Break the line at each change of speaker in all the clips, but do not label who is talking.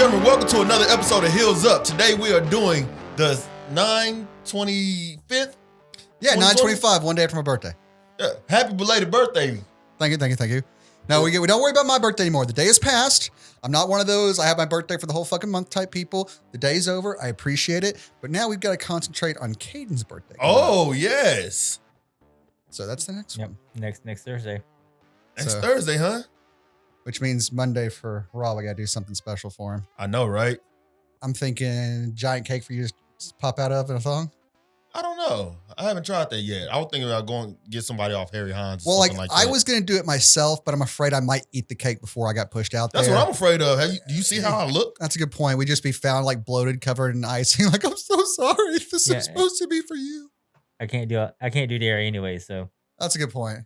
gentlemen, welcome to another episode of Heels Up. Today we are doing the 9/25th.
Yeah, 9/25, one day after my birthday.
Yeah, happy belated birthday.
Thank you. No, we don't worry about my birthday anymore. The day has passed. I'm not one of those, I have my birthday for the whole fucking month type people. The day's over. I appreciate it. But now we've got to concentrate on Caidan's birthday.
Oh, yes.
So that's the next one.
Next Thursday.
Next Thursday, huh?
Which means Monday for Rob, I got to do something special for him.
I know, right?
I'm thinking giant cake for you to just pop out of in a thong.
I don't know. I haven't tried that yet. I was thinking about going to get somebody off Harry Hines.
Well,
like
I
that.
was going to do it myself, but I'm afraid I might eat the cake before I got pushed out there.
That's what I'm afraid of. Do you see how I look?
That's a good point. We'd just be found like bloated, covered in icing. Like, I'm so sorry. This is supposed to be for you.
I can't do dairy anyway, so.
That's a good point.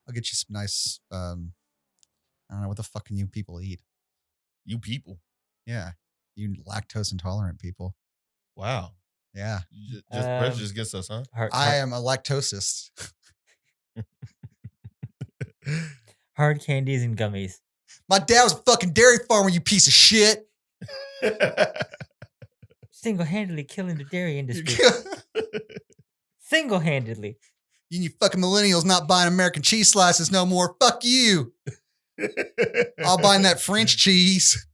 I'll get you some nice, I don't know, what the fuck can you people eat?
You people?
Yeah. You lactose intolerant people.
Wow.
Yeah.
Just prejudice against us, huh?
I am a lactosist.
Hard candies and gummies.
My dad was a fucking dairy farmer, you piece of shit.
Single-handedly killing the dairy industry. Single-handedly.
You and you fucking millennials not buying American cheese slices no more. Fuck you. I'll buy that French cheese.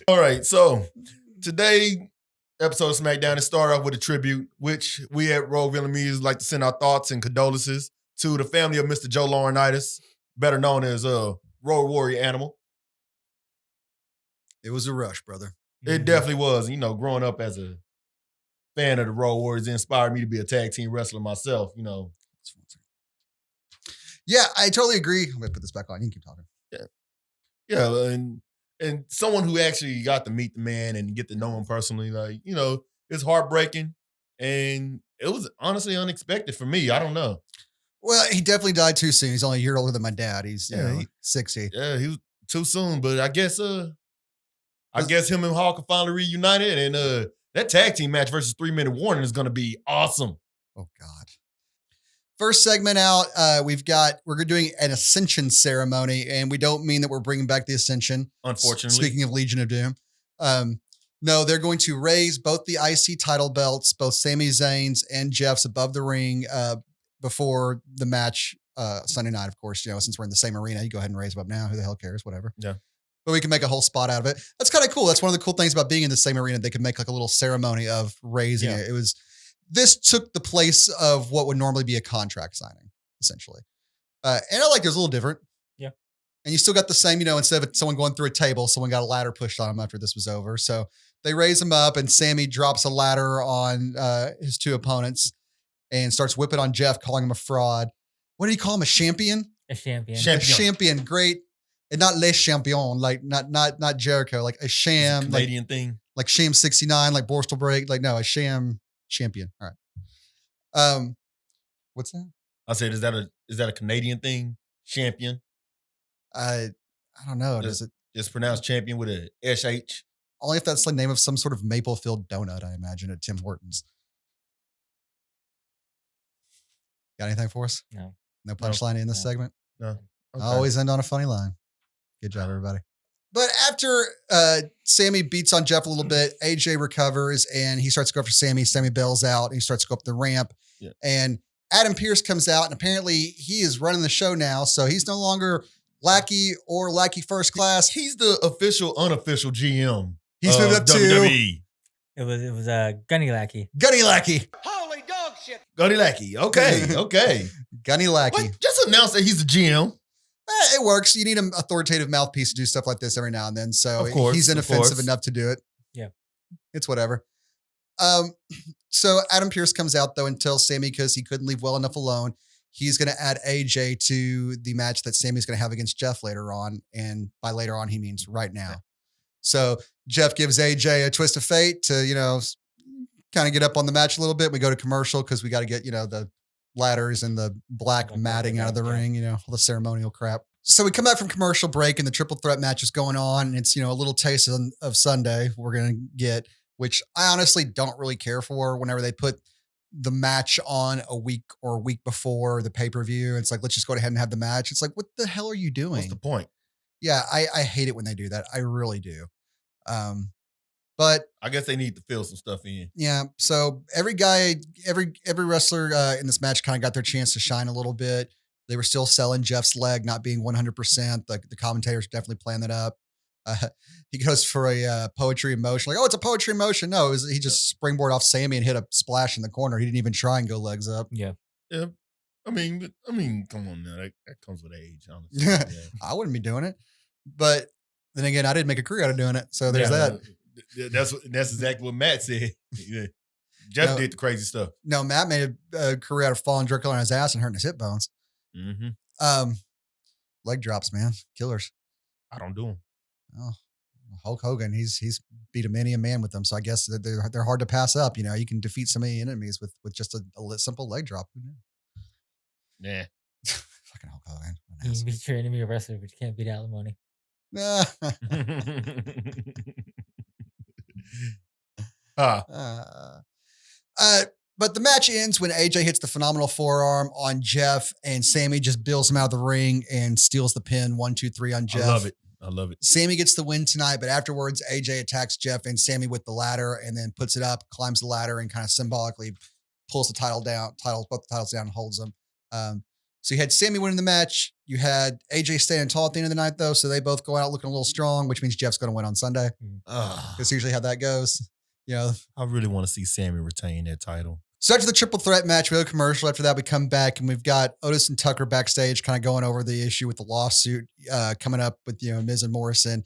All right, so today episode of Smackdown, it started off with a tribute, which we at Rogue Villainese like to send our thoughts and condolences to the family of Mr. Joe Laurinaitis, better known as Road Warrior Animal.
It was a rush, brother.
It definitely was. You know, growing up as a fan of the Road Warriors, it inspired me to be a tag team wrestler myself, you know.
Yeah, I totally agree. I'm going to put this back on. You can keep talking.
Yeah, and someone who actually got to meet the man and get to know him personally, like, you know, it's heartbreaking. And it was honestly unexpected for me. I don't know. Well,
he definitely died too soon. He's only a year older than my dad. He's 60.
Yeah, he was too soon. But I guess him and Hawk are finally reunited. And that tag team match versus 3-Minute Warning is going to be awesome.
Oh, God. First segment out, we're doing an Ascension ceremony, and we don't mean that we're bringing back the Ascension.
Unfortunately.
Speaking of Legion of Doom. No, they're going to raise both the IC title belts, both Sami Zayn's and Jeff's above the ring before the match Sunday night, of course. You know, since we're in the same arena, you go ahead and raise them up now. Who the hell cares? Whatever.
Yeah.
But we can make a whole spot out of it. That's kind of cool. That's one of the cool things about being in the same arena. They can make like a little ceremony of raising it. This took the place of what would normally be a contract signing, essentially. And I like it was a little different.
Yeah.
And you still got the same, you know, instead of someone going through a table, someone got a ladder pushed on him after this was over. So they raise him up and Sammy drops a ladder on his two opponents and starts whipping on Jeff, calling him a fraud. What do you call him? A champion?
A champion.
A champion. Great. And not Les Champions, like not Jericho, like a sham.
Canadian thing.
Like Sham 69, like Borstal Break. Like, no, a sham champion. All right. What's that?
I said, is that a Canadian thing? Champion?
I don't know. Does it?
It's pronounced champion with a SH?
Only if that's the name of some sort of maple-filled donut, I imagine, at Tim Hortons. Got anything for us?
No.
No punchline in this segment?
No. Okay.
I always end on a funny line. Good job, everybody. But after Sammy beats on Jeff a little bit, AJ recovers and he starts to go after Sammy. Sammy bails out and he starts to go up the ramp. Yeah. And Adam Pearce comes out and apparently he is running the show now. So he's no longer Lackey or Lackey First Class.
He's the official, unofficial GM.
He's moved up
WWE.
to...
It was Gunny Lackey.
Gunny Lackey.
Holy dog shit.
Gunny Lackey. Okay.
Gunny Lackey.
What? Just announce that he's the GM.
It works. You need an authoritative mouthpiece to do stuff like this every now and then. So
of course,
he's inoffensive enough to do it.
Yeah.
It's whatever. So Adam Pearce comes out though and tells Sammy because he couldn't leave well enough alone. He's going to add AJ to the match that Sammy's going to have against Jeff later on. And by later on, he means right now. So Jeff gives AJ a twist of fate to, you know, kind of get up on the match a little bit. We go to commercial because we got to get, you know, the ladders and the black matting out of the ring, you know, all the ceremonial crap. So we come back from commercial break and the triple threat match is going on. And it's, you know, a little taste of Sunday we're going to get, which I honestly don't really care for whenever they put the match on a week before the pay-per-view. It's like, let's just go ahead and have the match. It's like, what the hell are you doing?
What's the point?
Yeah, I hate it when they do that. I really do. But
I guess they need to fill some stuff in.
yeah, so every wrestler in this match kind of got their chance to shine a little bit. They were still selling Jeff's leg not being 100%. The commentators definitely playing that up. He goes for a poetry in motion, like, oh, it's a poetry in motion. No, he just springboard off Sammy and hit a splash in the corner. He didn't even try and go legs up.
Yeah.
Yeah. I mean, come on now. That comes with age, honestly. Yeah.
I wouldn't be doing it. But then again, I didn't make a career out of doing it. So there's that.
That's exactly what Matt said. Yeah. Jeff did the crazy stuff.
No, Matt made a career out of falling directly on his ass and hurting his hip bones.
Mm-hmm.
Leg drops, man, killers.
I don't do them.
Oh, Hulk Hogan, he's beat many a man with them. So I guess that they're hard to pass up. You know, you can defeat so many enemies with just a simple leg drop. Who knew?
Yeah.
Fucking Hulk Hogan.
You can beat your enemy a wrestler, but you can't beat alimony.
But the match ends when AJ hits the phenomenal forearm on Jeff, and Sammy just bills him out of the ring and steals the pin 1, 2, 3 on Jeff.
I love it.
Sammy gets the win tonight, but afterwards, AJ attacks Jeff and Sammy with the ladder and then puts it up, climbs the ladder, and kind of symbolically pulls both the titles down and holds them. So you had Sammy winning the match. You had AJ staying tall at the end of the night, though, so they both go out looking a little strong, which means Jeff's going to win on Sunday. That's usually how that goes. You know,
I really want to see Sammy retain that title.
So after the triple threat match, we have a commercial. After that, we come back and we've got Otis and Tucker backstage kind of going over the issue with the lawsuit coming up with, Miz and Morrison.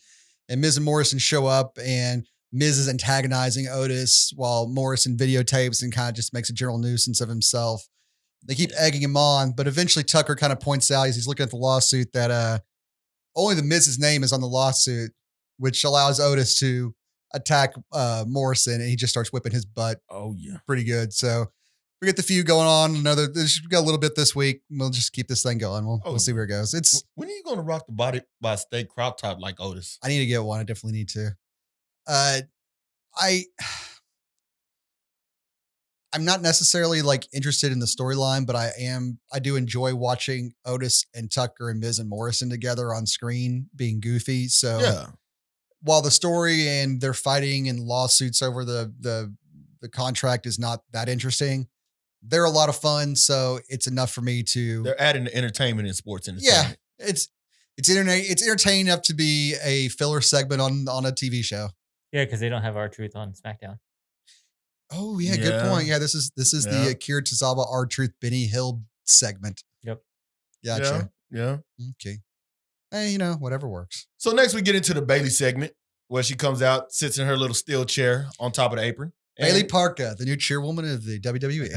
And Miz and Morrison show up and Miz is antagonizing Otis while Morrison videotapes and kind of just makes a general nuisance of himself. They keep egging him on, but eventually Tucker kind of points out as he's looking at the lawsuit that only the Miz's name is on the lawsuit, which allows Otis to attack Morrison, and he just starts whipping his butt.
Oh yeah,
pretty good. So we get the feud going on. We got a little bit this week. We'll just keep this thing going. We'll see where it goes.
When are you going to rock the body by a steak crop top like Otis?
I need to get one. I definitely need to. I'm not necessarily like interested in the storyline, but I do enjoy watching Otis and Tucker and Miz and Morrison together on screen being goofy. So
yeah.
While the story and they're fighting and lawsuits over the contract is not that interesting, they're a lot of fun. So it's enough for me to.
They're adding the entertainment in sports entertainment.
Yeah, it's entertaining enough to be a filler segment on a TV show.
Yeah, because they don't have R-Truth on Smackdown.
Oh yeah, good point. Yeah, this is the Akira Tozawa R-Truth Benny Hill segment.
Yep.
Gotcha.
Yeah.
Okay. Hey, whatever works.
So next we get into the Bailey segment where she comes out, sits in her little steel chair on top of the apron.
Bailey Parker, the new chairwoman of the WWE.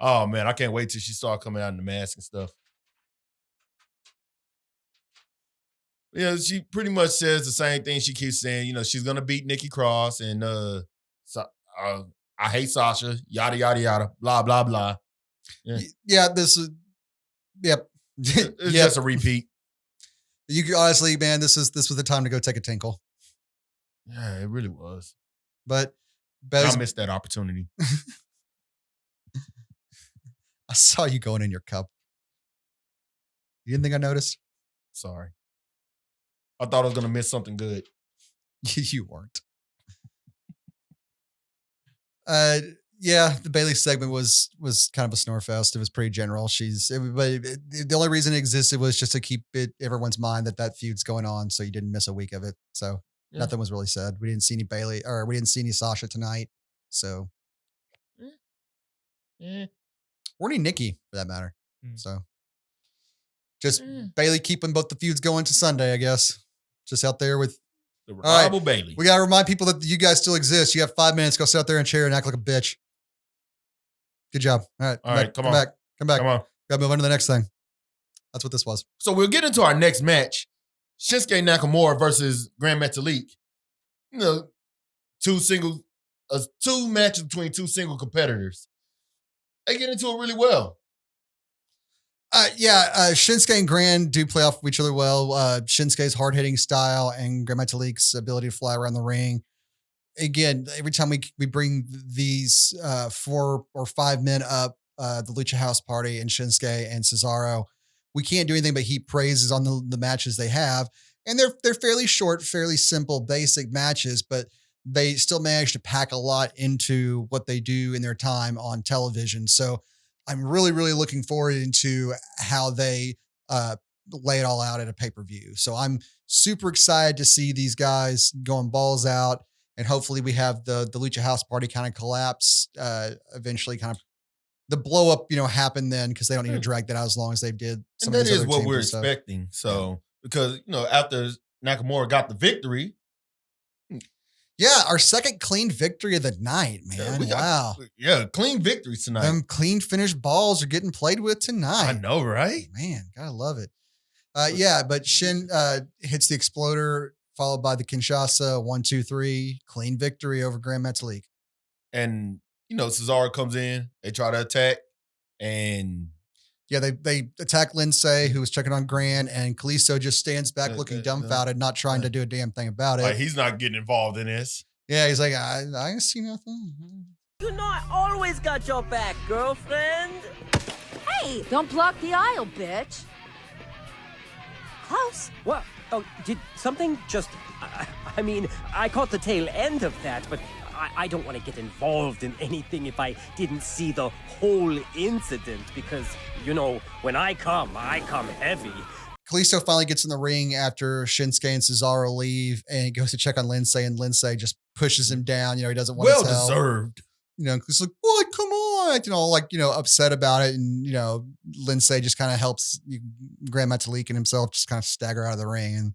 Oh man, I can't wait till she starts coming out in the mask and stuff. Yeah, she pretty much says the same thing she keeps saying. She's gonna beat Nikki Cross and I hate Sasha, yada yada yada, blah blah blah.
Yeah, this is. Yep.
It's just a repeat.
Honestly, man, this was the time to go take a tinkle.
Yeah, it really was.
But
I missed that opportunity.
I saw you going in your cup. You didn't think I noticed?
Sorry. I thought I was gonna miss something good.
You weren't. Yeah, the Bailey segment was kind of a snore fest. It was pretty general. The only reason it existed was just to keep everyone's mind that feud's going on, so you didn't miss a week of it. So nothing was really said. We didn't see any Bailey, or we didn't see any Sasha tonight. So or any Nikki for that matter. So just Bailey keeping both the feuds going to Sunday, I guess. Just out there with
the reliable Bailey.
We gotta remind people that you guys still exist. You have 5 minutes. Go sit out there in a chair and act like a bitch. Good job. All right. Come back. Come back.
Come on.
Gotta move on to the next thing. That's what this was.
So we'll get into our next match. Shinsuke Nakamura versus Grand Metalik. Two matches between two single competitors. They get into it really well.
Shinsuke and Grand do play off each other well. Shinsuke's hard-hitting style and Grand Metalik's ability to fly around the ring. Again, every time we bring these 4 or 5 men up, the Lucha House Party and Shinsuke and Cesaro, we can't do anything but heap praises on the matches they have. And they're fairly short, fairly simple, basic matches, but they still manage to pack a lot into what they do in their time on television. So I'm really, really looking forward into how they lay it all out at a pay-per-view. So I'm super excited to see these guys going balls out, and hopefully we have the Lucha House Party kind of collapse eventually, kind of the blow up, happen then, because they don't need to drag that out as long as they did.
And that is what we're expecting. So because after Nakamura got the victory.
Yeah, our second clean victory of the night, man. Wow.
Clean victories tonight.
Them clean finished balls are getting played with tonight.
I know, right?
Man, gotta love it. But Shin hits the exploder, followed by the Kinshasa, 1, 2, 3, clean victory over Grand Metalik.
And, Cesaro comes in, they try to attack, and...
Yeah, they attack Lindsay, who was checking on Grand, and Kalisto just stands back looking dumbfounded, not trying to do a damn thing about it.
Like, he's not getting involved in this.
Yeah, he's like, I see nothing.
You know I always got your back, girlfriend.
Hey, don't block the aisle, bitch.
Klaus? What? Oh, did something just... I mean, I caught the tail end of that, but I don't want to get involved in anything if I didn't see the whole incident, because, when I come heavy.
Kalisto finally gets in the ring after Shinsuke and Cesaro leave, and he goes to check on Lindsay, and Lindsay just pushes him down. He doesn't want to tell.
Well deserved.
He's like, what? Come on. Upset about it. And, Lindsay just kind of helps Grand Metalik and himself just kind of stagger out of the ring. And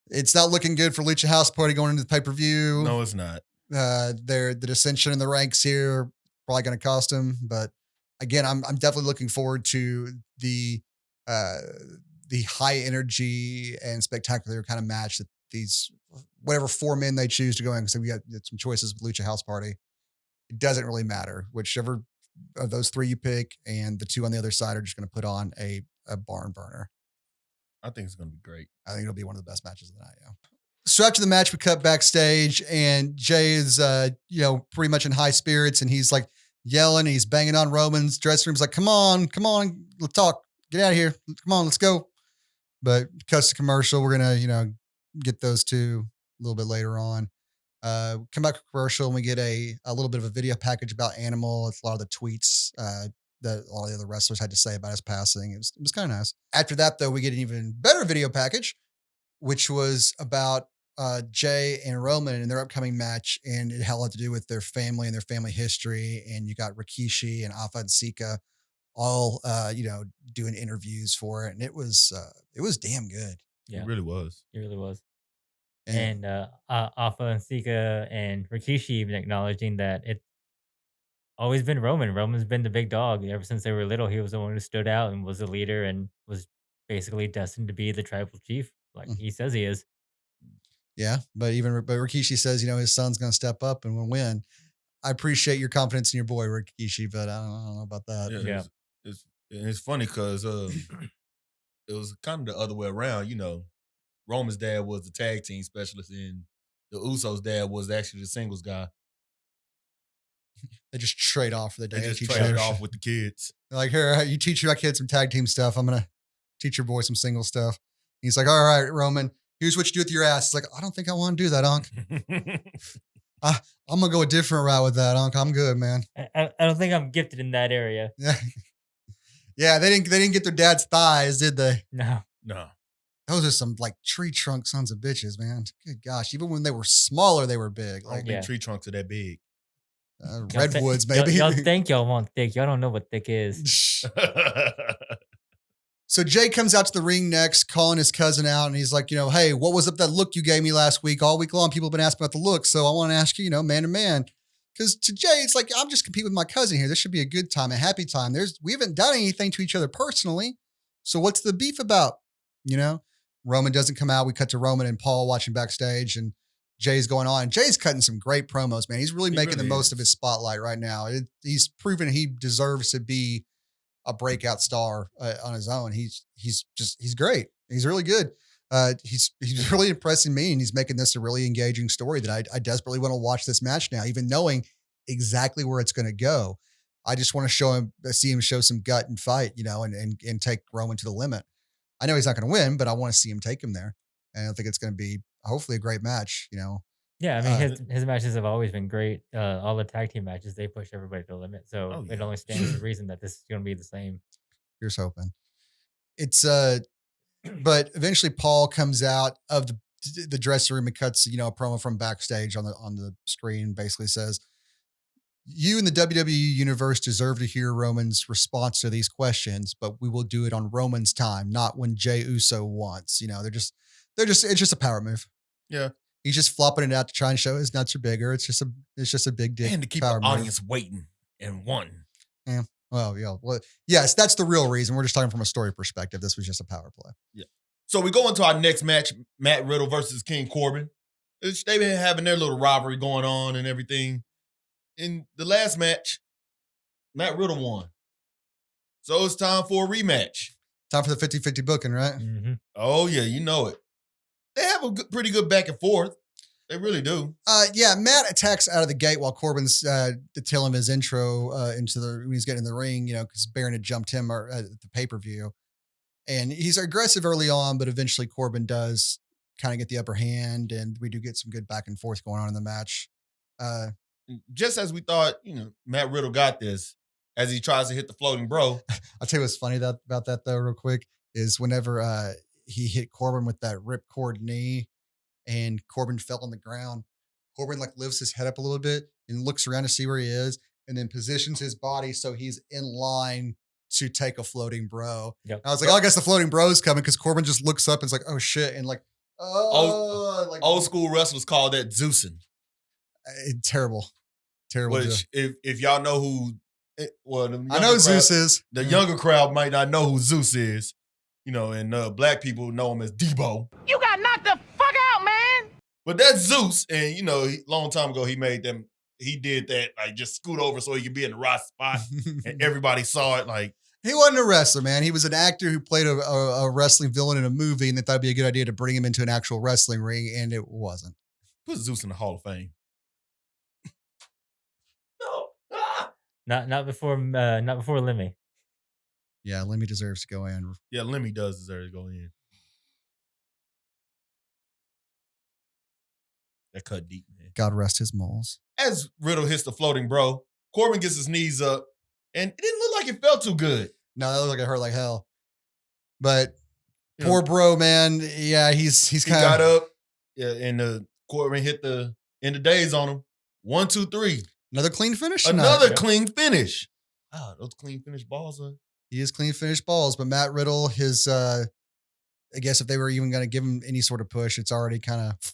it's not looking good for Lucha House Party going into the pay-per-view.
No, it's not.
The dissension in the ranks here probably going to cost him. But again, I'm definitely looking forward to the high energy and spectacular kind of match that these, whatever 4 men they choose to go in, because we got some choices with Lucha House Party. It doesn't really matter. Whichever of those 3 you pick, and the 2 on the other side are just going to put on a barn burner.
I think it's going to be great.
I think it'll be one of the best matches of the night. Yeah. So after the match, we cut backstage, and Jay is, pretty much in high spirits, and he's like yelling, he's banging on Roman's dressing room's like, come on, let's talk, get out of here, come on, let's go. But cuts to commercial. We're gonna, get those 2 a little bit later on. Come back to commercial, and we get a little bit of a video package about Animal. It's a lot of the tweets that all the other wrestlers had to say about his passing. It was kind of nice. After that, though, we get an even better video package, which was about Jay and Roman in their upcoming match, and it had a lot to do with their family and their family history. And you got Rikishi and Alpha and Sika all doing interviews for it, and it was damn good.
Yeah,
It really was.
It really was. And Alpha and Sika and Rikishi even acknowledging that it's always been Roman. Roman's been the big dog ever since they were little. He was the one who stood out and was the leader and was basically destined to be the tribal chief, like he says he is.
Yeah, but Rikishi says, his son's going to step up and will win. I appreciate your confidence in your boy, Rikishi, but I don't know about that.
Yeah.
It's funny because it was kind of the other way around. Roman's dad was the tag team specialist, and the Usos' dad was actually the singles guy.
They just trade off for the day.
They just traded off with the kids.
They're like, here, you teach your kids some tag team stuff. I'm going to teach your boy some single stuff. He's like, all right, Roman, here's what you do with your ass. It's like, I don't think I want to do that, Unc. I'm going to go a different route with that, Unc. I'm good, man.
I don't think I'm gifted in that area.
Yeah. Yeah, they didn't get their dad's thighs, did they?
No.
Those are some like tree trunk sons of bitches, man. Good gosh. Even when they were smaller, they were big. Like
tree trunks are that big.
Redwoods, maybe.
Y'all think y'all want thick. Y'all don't know what thick is.
So Jay comes out to the ring next, calling his cousin out, and he's like, hey, what was up that look you gave me last week? All week long, people have been asking about the look, so I want to ask you, man to man. Because to Jay, it's like, I'm just competing with my cousin here. This should be a good time, a happy time. We haven't done anything to each other personally, so what's the beef about? Roman doesn't come out. We cut to Roman and Paul watching backstage, and Jay's going on. Jay's cutting some great promos, man. He's really making the most of his spotlight right now. He's proven he deserves to be a breakout star on his own. He's great. He's really good. He's really impressing me, and he's making this a really engaging story that I desperately want to watch this match now, even knowing exactly where it's going to go. I just want to see him show some gut and fight, and take Roman to the limit. I know he's not going to win, but I want to see him take him there. And I think it's going to be hopefully a great match,
Yeah, I mean his matches have always been great. All the tag team matches, they push everybody to the limit. So it only stands to reason that this is going to be the same.
Here's hoping. It's but eventually Paul comes out of the dressing room and cuts, a promo from backstage on the screen, basically says, "You in the WWE universe deserve to hear Roman's response to these questions, but we will do it on Roman's time, not when Jey Uso wants." It's just a power move.
Yeah.
He's just flopping it out to try and show his nuts are bigger. It's just a big dick.
And to keep
power
the
move.
audience waiting and wanting.
Yeah. Well, yeah. Well, yes, that's the real reason. We're just talking from a story perspective. This was just a power play.
Yeah. So we go into our next match, Matt Riddle versus King Corbin. They've been having their little rivalry going on and everything. In the last match, Matt Riddle won. So it's time for a rematch.
Time for the 50-50 booking, right?
Mm-hmm.
Oh, yeah, you know it. They have a pretty good back and forth. They really do.
Yeah, Matt attacks out of the gate while Corbin's telling him his intro when he's getting in the ring, because Baron had jumped him at the pay-per-view. And he's aggressive early on, but eventually Corbin does kind of get the upper hand, and we do get some good back and forth going on in the match.
Just as we thought, Matt Riddle got this, as he tries to hit the floating bro.
I'll tell you what's funny about that, though, real quick, is whenever he hit Corbin with that ripcord knee and Corbin fell on the ground, Corbin lifts his head up a little bit and looks around to see where he is, and then positions his body so he's in line to take a floating bro.
Yep.
I was like, I guess the floating bro's coming, because Corbin just looks up and is like, oh shit, and
old school wrestlers call that Zeusing.
Terrible.
Which, if y'all know who,
I know Zeus is.
The younger crowd might not know who Zeus is, and black people know him as Debo.
You got knocked the fuck out, man.
But that's Zeus, and long time ago he did that, just scoot over so he could be in the right spot, and everybody saw it.
He wasn't a wrestler, man. He was an actor who played a wrestling villain in a movie, and they thought it'd be a good idea to bring him into an actual wrestling ring, and it wasn't.
Put Zeus in the Hall of Fame.
Not before Lemmy.
Yeah, Lemmy deserves to go in.
Yeah, Lemmy does deserve to go in. That cut deep, man.
God rest his moles.
As Riddle hits the floating bro, Corbin gets his knees up, and it didn't look like it felt too good.
No, that looked like it hurt like hell. But poor bro, man. Yeah, he's kind of
got up. Yeah, and Corbin hit the end of days on him. 1, 2, 3.
Another clean finish.
Another clean finish. Wow, those clean finish balls are.
He is clean finish balls, but Matt Riddle, I guess if they were even going to give him any sort of push, it's already kind of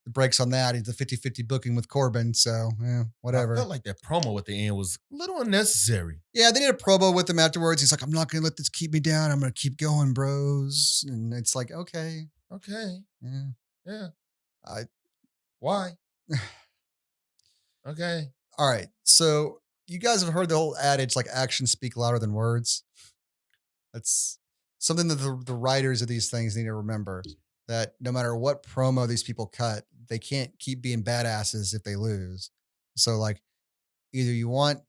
the brakes on that. He's the 50-50 booking with Corbin, so whatever.
I felt like that promo at the end was a little unnecessary.
Yeah, they did a promo with him afterwards. He's like, I'm not going to let this keep me down. I'm going to keep going, bros. And it's like, okay.
Yeah. Why? Okay.
All right. So you guys have heard the whole adage, actions speak louder than words. That's something that the writers of these things need to remember, that no matter what promo these people cut, they can't keep being badasses if they lose. So either you want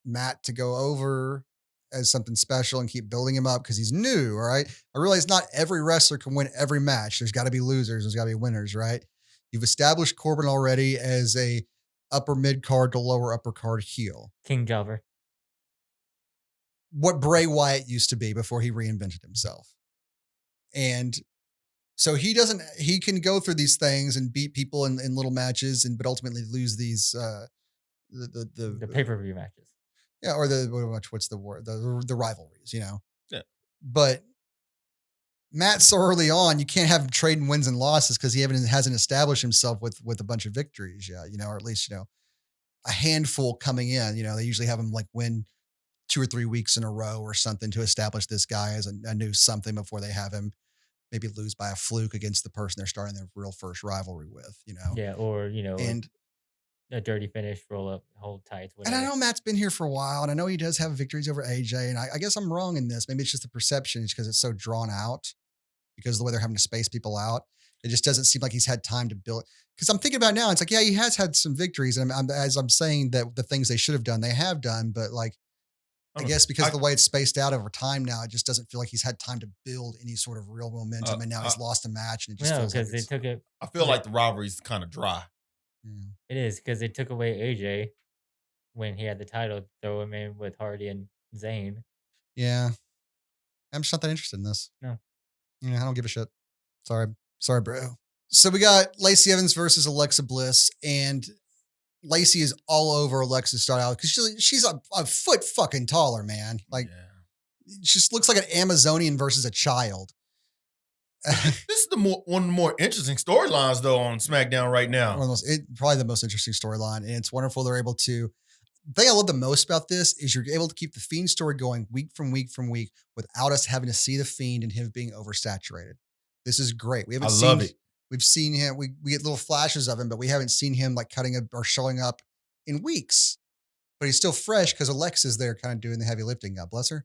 Matt to go over as something special and keep building him up because he's new. All right. I realize not every wrestler can win every match. There's got to be losers. There's got to be winners, right? You've established Corbin already as a upper mid card to lower upper card heel.
King Jobber.
What Bray Wyatt used to be before he reinvented himself. And so he can go through these things and beat people in little matches, but ultimately lose these,
the pay-per-view matches.
Yeah. Or what's the word? The rivalries,
Yeah.
But Matt, so early on, you can't have him trading wins and losses because he hasn't established himself with a bunch of victories yet, or at least, a handful coming in. They usually have him win 2 or 3 weeks in a row or something to establish this guy as a new something before they have him maybe lose by a fluke against the person they're starting their real first rivalry with,
Yeah, or,
and
a dirty finish, roll up, hold tight. Whatever.
And I know Matt's been here for a while, and I know he does have victories over AJ, and I guess I'm wrong in this. Maybe it's just the perception because it's so drawn out because of the way they're having to space people out. It just doesn't seem like he's had time to build. Because I'm thinking about it now, it's yeah, he has had some victories, and as I'm saying that the things they should have done, they have done, but I guess because of the way it's spaced out over time now, it just doesn't feel like he's had time to build any sort of real momentum, and now he's lost a match, and it just feels like
because they took it.
I feel like the rivalry's kind of dry.
It is because they took away AJ when he had the title, throw him in with Hardy and Zayn.
Yeah. I'm just not that interested in this.
No.
Yeah, I don't give a shit. Sorry, bro. So we got Lacey Evans versus Alexa Bliss, and Lacey is all over Alexa to start out because she's a foot fucking taller, man. Like, she just looks like an Amazonian versus a child.
This is one of the more interesting storylines, though, on SmackDown right now.
Probably the most interesting storyline, and it's wonderful they're able to. The thing I love the most about this is you're able to keep the Fiend story going week from week from week without us having to see the Fiend and him being oversaturated. This is great. We haven't
love it.
We've seen him. We get little flashes of him, but we haven't seen him like or showing up in weeks. But he's still fresh because Alexa's there kind of doing the heavy lifting. God bless her.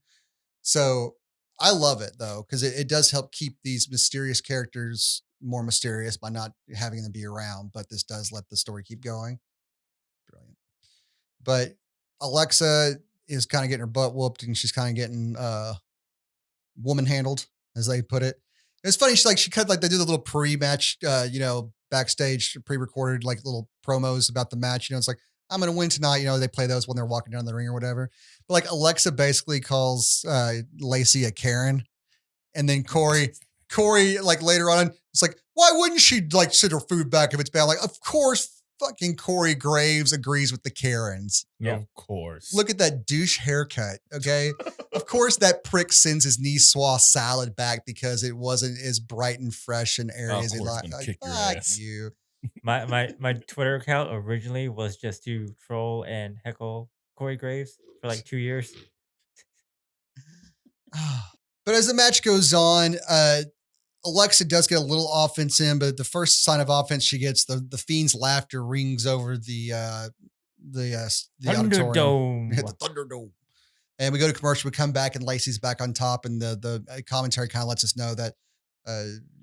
So I love it, though, because it does help keep these mysterious characters more mysterious by not having them be around. But this does let the story keep going. Brilliant. But Alexa is kind of getting her butt whooped, and she's kind of getting woman handled, as they put it. It's funny. They do the little pre-match, backstage pre-recorded like little promos about the match. It's like, I'm going to win tonight. They play those when they're walking down the ring or whatever. But like Alexa basically calls Lacey a Karen. And then Corey, like later on, it's like, why wouldn't she like sit her food back if it's bad? Like, of course, fucking Corey Graves agrees with the Karens.
Yeah. Of course.
Look at that douche haircut. Okay. Of course, that prick sends his Niçoise salad back because it wasn't as bright and fresh and airy as he liked. Like, fuck you.
My Twitter account originally was just to troll and heckle Corey Graves for like 2 years.
But as the match goes on, Alexa does get a little offense in, but the first sign of offense she gets, the Fiend's laughter rings over the auditorium. Hit the Thunderdome. And we go to commercial. We come back, and Lacey's back on top, and the commentary kind of lets us know that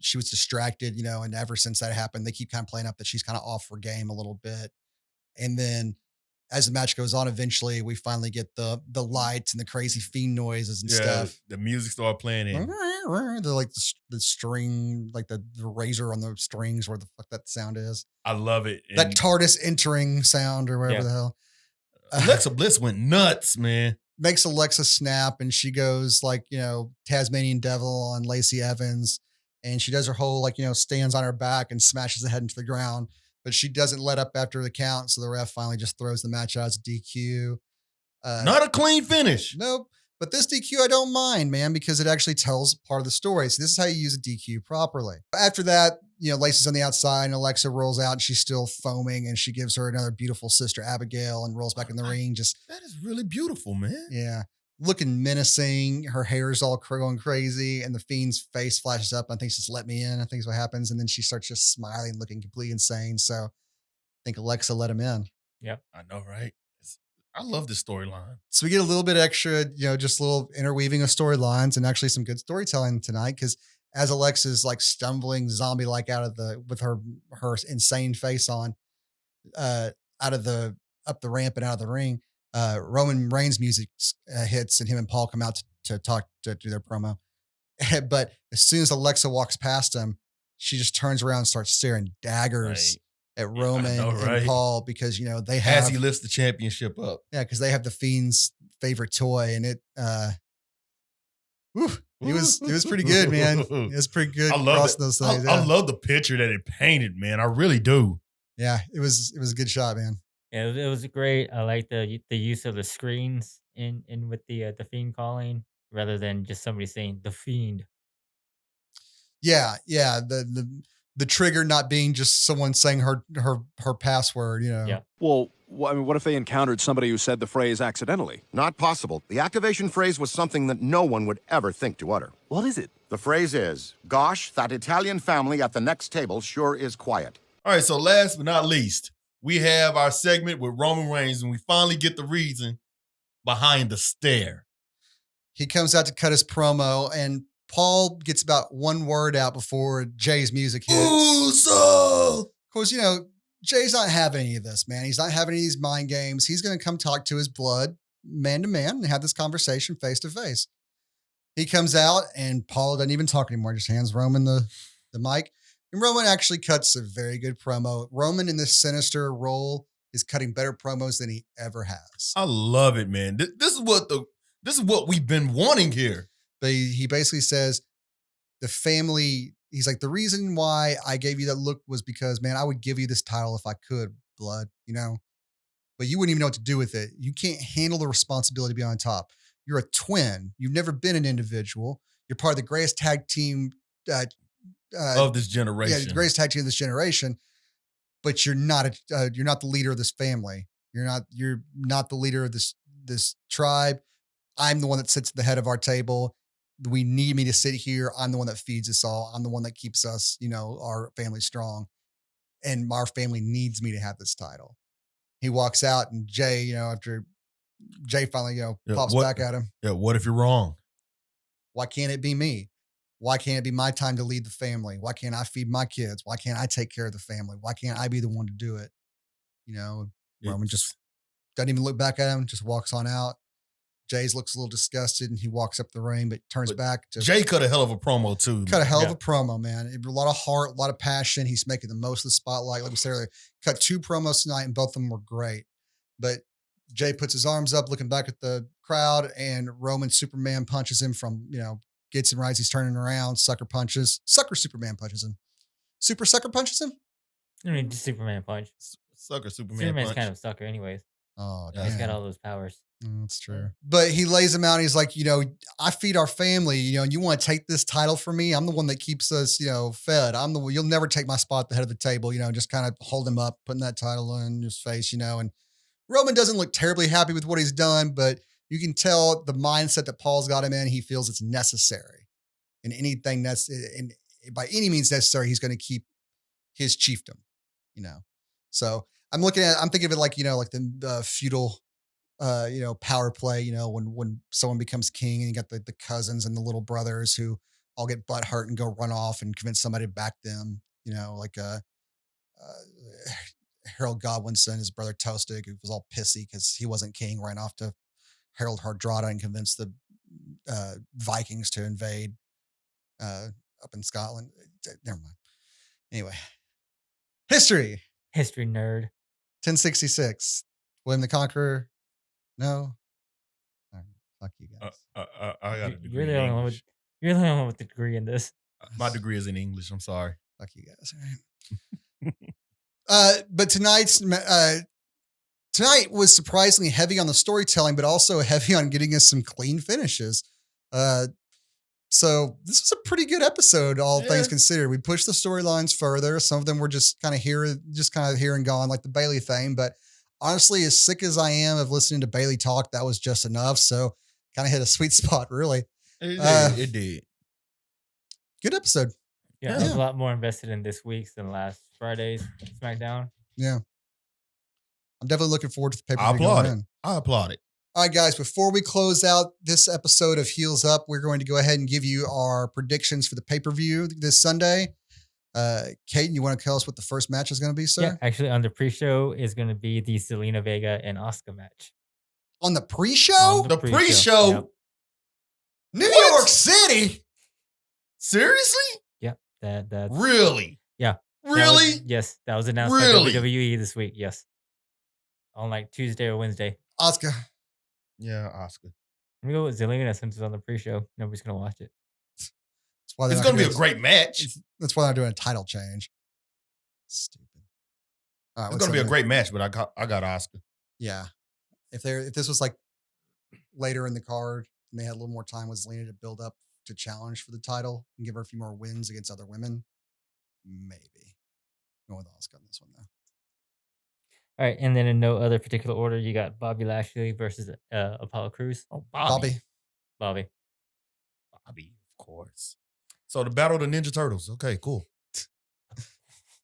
she was distracted, and ever since that happened, they keep kind of playing up that she's kind of off her game a little bit. And then as the match goes on, eventually we finally get the lights and the crazy Fiend noises and stuff.
The music started playing in.
The like the string, like the razor on the strings, where the fuck that sound is.
I love it.
That TARDIS entering sound or whatever the hell.
Alexa Bliss went nuts, man.
Makes Alexa snap, and she goes like, Tasmanian Devil on Lacey Evans. And she does her whole, stands on her back and smashes her head into the ground. But she doesn't let up after the count. So the ref finally just throws the match out as DQ.
Not a clean finish.
Nope. But this DQ, I don't mind, man, because it actually tells part of the story. So this is how you use a DQ properly. After that, Lacey's on the outside, and Alexa rolls out, and she's still foaming, and she gives her another beautiful sister, Abigail, and rolls back in the ring.
That is really beautiful, man.
Yeah. Looking menacing. Her hair is all going crazy, and the Fiend's face flashes up. I think she's let me in. I think is what happens. And then she starts just smiling, looking completely insane. So I think Alexa let him in.
Yep.
I know, right? I love this storyline.
So we get a little bit extra, just a little interweaving of storylines and actually some good storytelling tonight. Because as Alexa's like stumbling zombie-like with her insane face on, up the ramp and out of the ring, Roman Reigns' music hits, and him and Paul come out to talk to do their promo. But as soon as Alexa walks past him, she just turns around and starts staring daggers at Roman and Paul because they have,
as he lifts the championship up.
Yeah, because they have the Fiend's favorite toy, and it was pretty good, man. It was pretty good.
I love
those things.
I love the picture that it painted, man. I really do.
Yeah, it was a good shot, man.
Yeah, it was great. I like the use of the screens in with the Fiend calling rather than just somebody saying the Fiend.
Yeah. The trigger not being just someone saying her password,
Yeah.
Well, what if they encountered somebody who said the phrase accidentally?
Not possible. The activation phrase was something that no one would ever think to utter.
What is it?
The phrase is, "Gosh, that Italian family at the next table sure is quiet."
All right, so last but not least, we have our segment with Roman Reigns, and we finally get the reason behind the stare.
He comes out to cut his promo, and Paul gets about one word out before Jay's music hits.
Uso!
Of course, Jay's not having any of this, man. He's not having any of these mind games. He's going to come talk to his blood, man to man and have this conversation face to face. He comes out and Paul doesn't even talk anymore. Just hands Roman the mic. And Roman actually cuts a very good promo. Roman in this sinister role is cutting better promos than he ever has.
I love it, man. This is what we've been wanting here.
But he basically says the family, he's like, the reason why I gave you that look was because, man, I would give you this title if I could, blood, you know? But you wouldn't even know what to do with it. You can't handle the responsibility to be on top. You're a twin. You've never been an individual. You're part of the greatest tag team
of this generation.
Yeah, the greatest tag team of this generation. But you're not the leader of this family. You're not the leader of this tribe. I'm the one that sits at the head of our table. We need me to sit here. I'm the one that feeds us all. I'm the one that keeps us, our family strong. And our family needs me to have this title. He walks out and Jay, after Jay finally, pops back at him.
Yeah, what if you're wrong?
Why can't it be me? Why can't it be my time to lead the family? Why can't I feed my kids? Why can't I take care of the family? Why can't I be the one to do it? Roman just doesn't even look back at him, just walks on out. Jay's looks a little disgusted and he walks up the ring, but turns back to
Jay cut a hell of a promo too.
Cut a hell of a promo, man. A lot of heart, a lot of passion. He's making the most of the spotlight. Like we said earlier, cut 2 promos tonight and both of them were great. But Jay puts his arms up, looking back at the crowd, and Roman Superman punches him from, gets him right as he's turning around, sucker Superman punches him. Super sucker punches him?
I mean, just Superman punch.
Sucker Superman
Superman's
punch.
kind of a sucker anyways.
Oh,
He's got all those powers.
That's true. But he lays him out and he's like, I feed our family, and you want to take this title from me? I'm the one that keeps us, fed. You'll never take my spot at the head of the table, just kind of hold him up, putting that title in his face, and Roman doesn't look terribly happy with what he's done, but you can tell the mindset that Paul's got him in. He feels it's necessary, and anything by any means necessary, he's going to keep his chiefdom, So I'm thinking of it like, like the feudal, power play, when someone becomes king and you got the cousins and the little brothers who all get butt hurt and go run off and convince somebody to back them, like Harold Godwin's son, his brother Tostig, who was all pissy because he wasn't king, ran off to Harold Hardrada and convinced the Vikings to invade up in Scotland. Never mind. Anyway, history
nerd.
1066. William the Conqueror. No. All right. Fuck you guys.
I got a degree
You're the
in
only one
English.
You're the only one with the degree in this.
My degree is in English. I'm sorry.
Fuck you guys. All right. But tonight was surprisingly heavy on the storytelling, but also heavy on getting us some clean finishes. So this was a pretty good episode, all things considered. We pushed the storylines further. Some of them were just kind of here and gone, like the Bailey thing. But honestly, as sick as I am of listening to Bailey talk, that was just enough. So kind of hit a sweet spot, really.
It did.
Good episode.
Yeah, I was a lot more invested in this week's than last Friday's SmackDown.
Yeah. I'm definitely looking forward to the
I
pay-per-view.
applaud it.
All right, guys, before we close out this episode of Heels Up, we're going to go ahead and give you our predictions for the pay-per-view this Sunday. Caidan, you want to tell us what the first match is going to be, sir?
Yeah, actually, on the pre-show is going to be the Zelina Vega and Asuka match.
On the pre-show?
On
The pre-show?
Yep.
New York City?
Seriously?
Yep. That's
Really?
Yeah.
Really?
That was announced
Really?
by WWE this week. Yes. On like Tuesday or Wednesday.
Asuka.
Yeah, Oscar.
I'm gonna go with Zelina since it's on the pre-show. Nobody's gonna watch it.
That's why they're
It's
not
going to be
doing
a great match.
That's why they're doing a title change. Stupid. All right,
It's going to be a great match, but I got Oscar.
Yeah. If this was like later in the card and they had a little more time with Zelina to build up to challenge for the title and give her a few more wins against other women, maybe. Going with Asuka on this one though.
All right, and then in no other particular order, you got Bobby Lashley versus Apollo Crews.
Oh,
Bobby.
Bobby.
Of course. So the Battle of the Ninja Turtles. Okay, cool.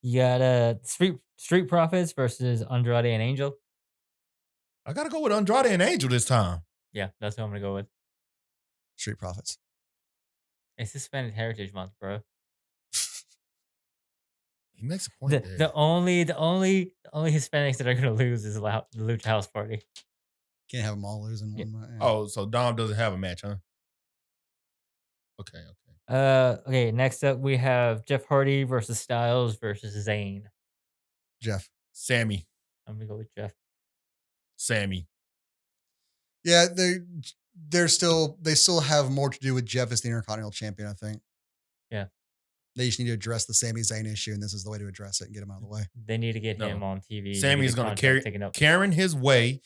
You got Street Profits versus Andrade and Angel.
I got to go with Andrade and Angel this time.
Yeah, that's what I'm gonna go with.
Street Profits.
It's Hispanic Heritage Month, bro.
He makes a point there.
The only Hispanics that are gonna lose is the Lucha House Party.
Can't have them all lose in one match. Yeah.
Oh, so Dom doesn't have a match, huh? Okay.
Okay, next up we have Jeff Hardy versus Styles versus Zayn.
Jeff.
Sammy.
I'm gonna go with Jeff.
Sammy.
Yeah, they still have more to do with Jeff as the Intercontinental Champion, I think.
Yeah.
They just need to address the Sami Zayn issue, and this is the way to address it and get him out of the way.
They need to get him on TV.
Sammy's going to carry his way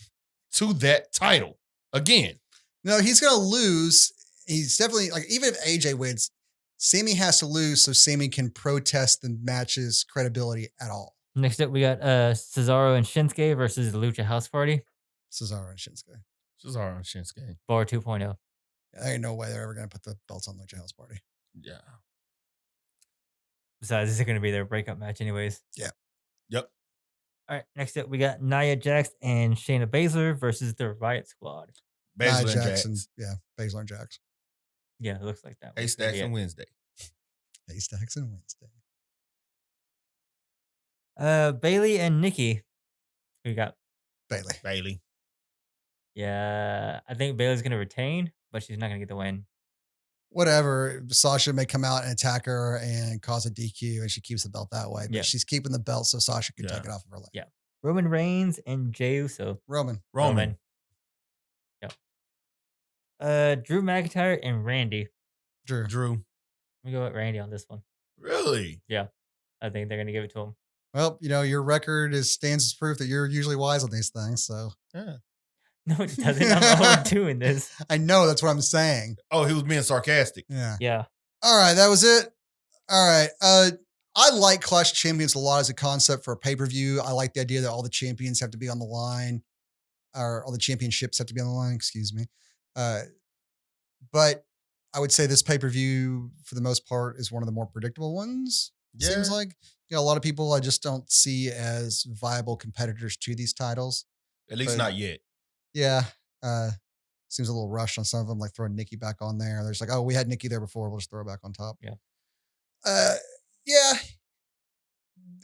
to that title again.
No, he's going to lose. He's definitely, like, even if AJ wins, Sami has to lose so Sami can protest the match's credibility at all.
Next up, we got Cesaro and Shinsuke versus the Lucha House Party.
Cesaro and Shinsuke.
Cesaro and Shinsuke.
Bar 2.0.
There ain't no way they're ever going to put the belts on Lucha House Party.
Yeah.
Besides, this is going to be their breakup match anyways.
Yeah.
Yep.
All right, next up, we got Nia Jax and Shayna Baszler versus the Riot Squad.
Baszler and
Jackson.
Jax.
Yeah, Baszler and Jax.
Yeah, it looks like that.
Haystacks and Wednesday.
Haystacks and Wednesday.
Bailey and Nikki. We got
Bailey.
Yeah, I think Bailey's going to retain, but she's not going to get the win.
Whatever. Sasha may come out and attack her and cause a DQ, and she keeps the belt that way. But she's keeping the belt so Sasha can take it off of her leg.
Yeah. Roman Reigns and Jey Uso.
Roman.
Yep. Drew McIntyre and Randy.
Drew.
Let me go with Randy on this one.
Really?
Yeah. I think they're going to give it to him.
Well, your record stands as proof that you're usually wise on these things. So
yeah.
No, it doesn't. I'm 0-2 in this.
I know. That's what I'm saying.
Oh, he was being sarcastic.
Yeah.
Yeah.
All right. That was it. All right. I like Clash of Champions a lot as a concept for a pay-per-view. I like the idea that all the champions have to be on the line, or all the championships have to be on the line. Excuse me. But I would say this pay-per-view, for the most part, is one of the more predictable ones.
Yeah.
Seems like a lot of people I just don't see as viable competitors to these titles.
At least not yet.
Yeah. Seems a little rushed on some of them, like throwing Nikki back on there. There's like, oh, we had Nikki there before. We'll just throw her back on top.
Yeah.
Yeah.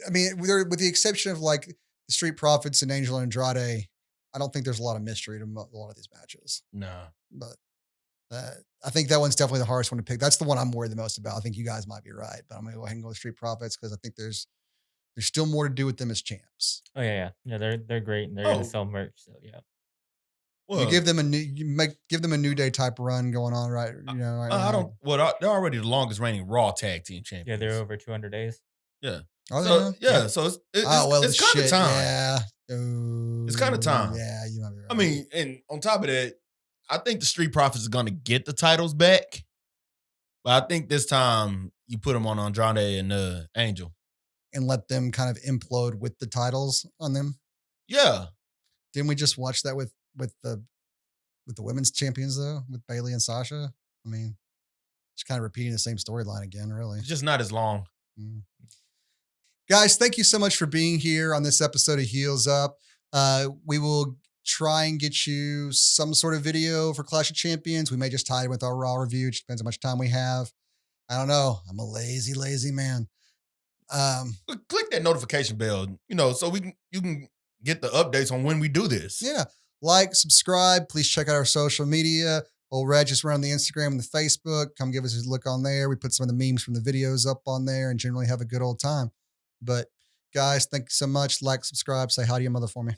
I mean, with the exception of like the Street Profits and Angel and Andrade, I don't think there's a lot of mystery to a lot of these matches.
No.
But I think that one's definitely the hardest one to pick. That's the one I'm worried the most about. I think you guys might be right, but I'm going to go ahead and go with Street Profits because I think there's still more to do with them as champs.
Oh, yeah. Yeah, they're great, and they're going to sell merch, so yeah.
Well, you give them a New Day type run going on, right? Right
I don't. Well, they're already the longest reigning Raw Tag Team champions.
Yeah, they're over 200 days.
Yeah.
Are they?
So, yeah. So it's kind of time.
Yeah.
It's kind of time.
Yeah, you might be right.
I mean, and on top of that, I think the Street Profits are going to get the titles back, but I think this time you put them on Andrade and Angel,
and let them kind of implode with the titles on them.
Yeah.
Didn't we just watch that with the women's champions though, with Bailey and Sasha? I mean, just kind of repeating the same storyline again, really.
It's just not as long.
Guys, thank you so much for being here on this episode of Heels Up. We will try and get you some sort of video for Clash of Champions. We may just tie it with our Raw review. It just depends how much time we have. I don't know. I'm a lazy man.
Click that notification bell, so you can get the updates on when we do this.
Yeah. Like, subscribe. Please check out our social media. Old Reg is around the Instagram and the Facebook. Come give us a look on there. We put some of the memes from the videos up on there and generally have a good old time. But guys, thank you so much. Like, subscribe, say hi to your mother for me.